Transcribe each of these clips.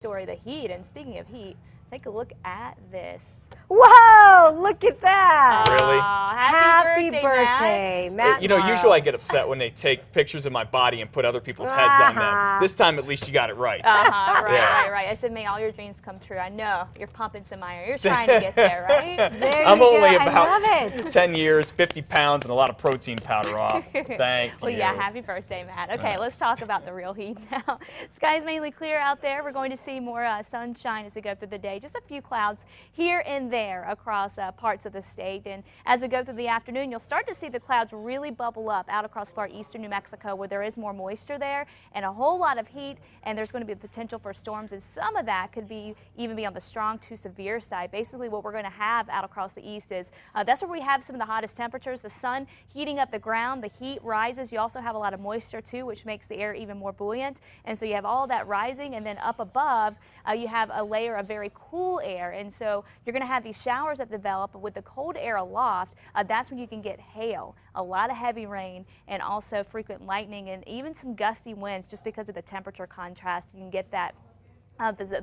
story, the heat. And speaking of heat, take a look at this. Whoa, look at that. Really? Happy birthday, Matt. You know, usually I get upset when they take pictures of my body and put other people's heads on them. This time, at least you got it right. Right. I said, may all your dreams come true. I know you're pumping some iron. You're trying to get there, right? I'm only about 10 years, 50 pounds, and a lot of protein powder off. Thank you. Well, yeah, happy birthday, Matt. Okay, let's talk about the real heat now. Sky's mainly clear out there. We're going to see more sunshine as we go through the day. Just a few clouds here and there across parts of the state. And as we go through the afternoon, you'll start to see the clouds really bubble up out across far eastern New Mexico, where there is more moisture there and a whole lot of heat, and there's going to be the potential for storms, and some of that could be even be on the strong to severe side. Basically, what we're going to have out across the east is that's where we have some of the hottest temperatures. The sun heating up the ground, the heat rises. You also have a lot of moisture too, which makes the air even more buoyant, and so you have all that rising, and then up above you have a layer of very cool air, and so you're going to have these showers that develop with the cold air aloft. That's when you can get hail, a lot of heavy rain, and also frequent lightning and even some gusty winds just because of the temperature contrast. You can get that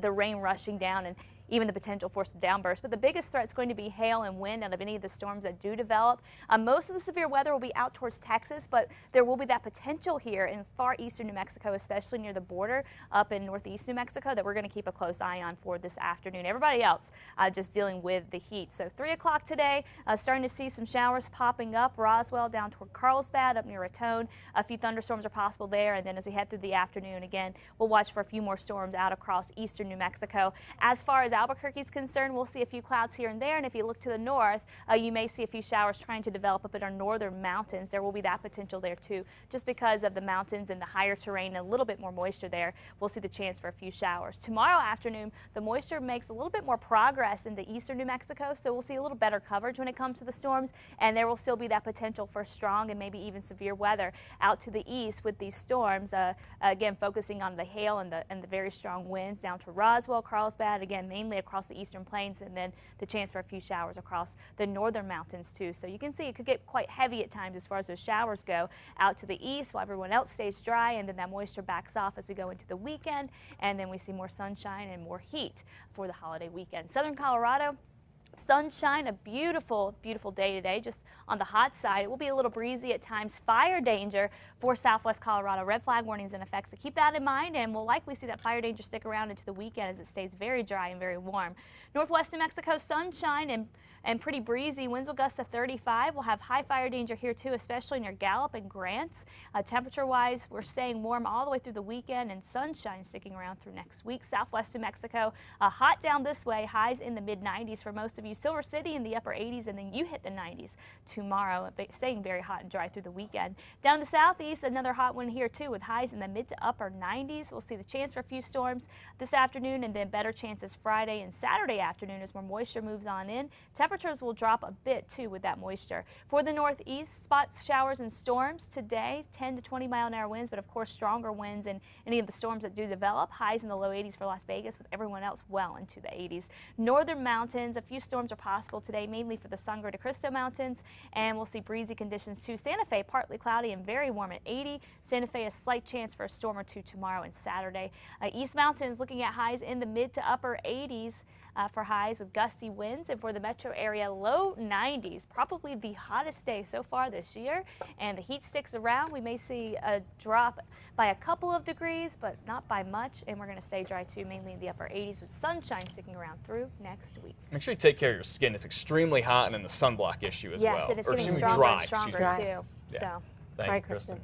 the rain rushing down and even the potential for some downbursts. But the biggest threat is going to be hail and wind out of any of the storms that do develop. Most of the severe weather will be out towards Texas, but there will be that potential here in far eastern New Mexico, especially near the border up in northeast New Mexico, that we're going to keep a close eye on for this afternoon. Everybody else just dealing with the heat. So 3 o'clock today, starting to see some showers popping up. Roswell down toward Carlsbad, up near Raton. A few thunderstorms are possible there. And then as we head through the afternoon, again, we'll watch for a few more storms out across eastern New Mexico. As far as Albuquerque's concerned, we'll see a few clouds here and there, and if you look to the north, you may see a few showers trying to develop up in our northern mountains. There will be that potential there too, just because of the mountains and the higher terrain and a little bit more moisture there. We'll see the chance for a few showers. Tomorrow afternoon, the moisture makes a little bit more progress into eastern New Mexico, so we'll see a little better coverage when it comes to the storms, and there will still be that potential for strong and maybe even severe weather out to the east with these storms, again focusing on the hail and the very strong winds down to Roswell, Carlsbad, again mainly across the eastern plains, and then the chance for a few showers across the northern mountains too. So you can see it could get quite heavy at times as far as those showers go out to the east while everyone else stays dry, and then that moisture backs off as we go into the weekend, and then we see more sunshine and more heat for the holiday weekend. Southern Colorado, sunshine, a beautiful, beautiful day today, just on the hot side. It will be a little breezy at times. Fire danger for southwest Colorado. Red flag warnings in effect, so keep that in mind, and we'll likely see that fire danger stick around into the weekend as it stays very dry and very warm. Northwest New Mexico, sunshine and pretty breezy. Winds will gust to 35. We'll have high fire danger here too, especially near Gallup and Grants. Temperature-wise, we're staying warm all the way through the weekend, and sunshine sticking around through next week. Southwest New Mexico, hot down this way, highs in the mid-90s for most of you. Silver City in the upper 80s, and then you hit the 90s tomorrow, staying very hot and dry through the weekend. Down the southeast, another hot one here too, with highs in the mid to upper 90s. We'll see the chance for a few storms this afternoon, and then better chances Friday and Saturday afternoon as more moisture moves on in. Temperatures will drop a bit too with that moisture. For the northeast, spots showers and storms today, 10 to 20 mile-an-hour winds, but of course stronger winds in any of the storms that do develop. Highs in the low 80s for Las Vegas, with everyone else well into the 80s. Northern mountains, a few storms are possible today, mainly for the Sangre de Cristo Mountains, and we'll see breezy conditions too. Santa Fe, partly cloudy and very warm at 80. Santa Fe, a slight chance for a storm or two tomorrow and Saturday. East Mountains looking at highs in the mid to upper 80s. For highs with gusty winds, and for the metro area, low 90s. Probably the hottest day so far this year, and the heat sticks around. We may see a drop by a couple of degrees, but not by much, and we're going to stay dry too, mainly in the upper 80s with sunshine sticking around through next week. Make sure you take care of your skin. It's extremely hot, and then the sunblock issue as well. Yes, and it's getting extremely stronger dry, and stronger too. Yeah. So. Thank you, Kristen.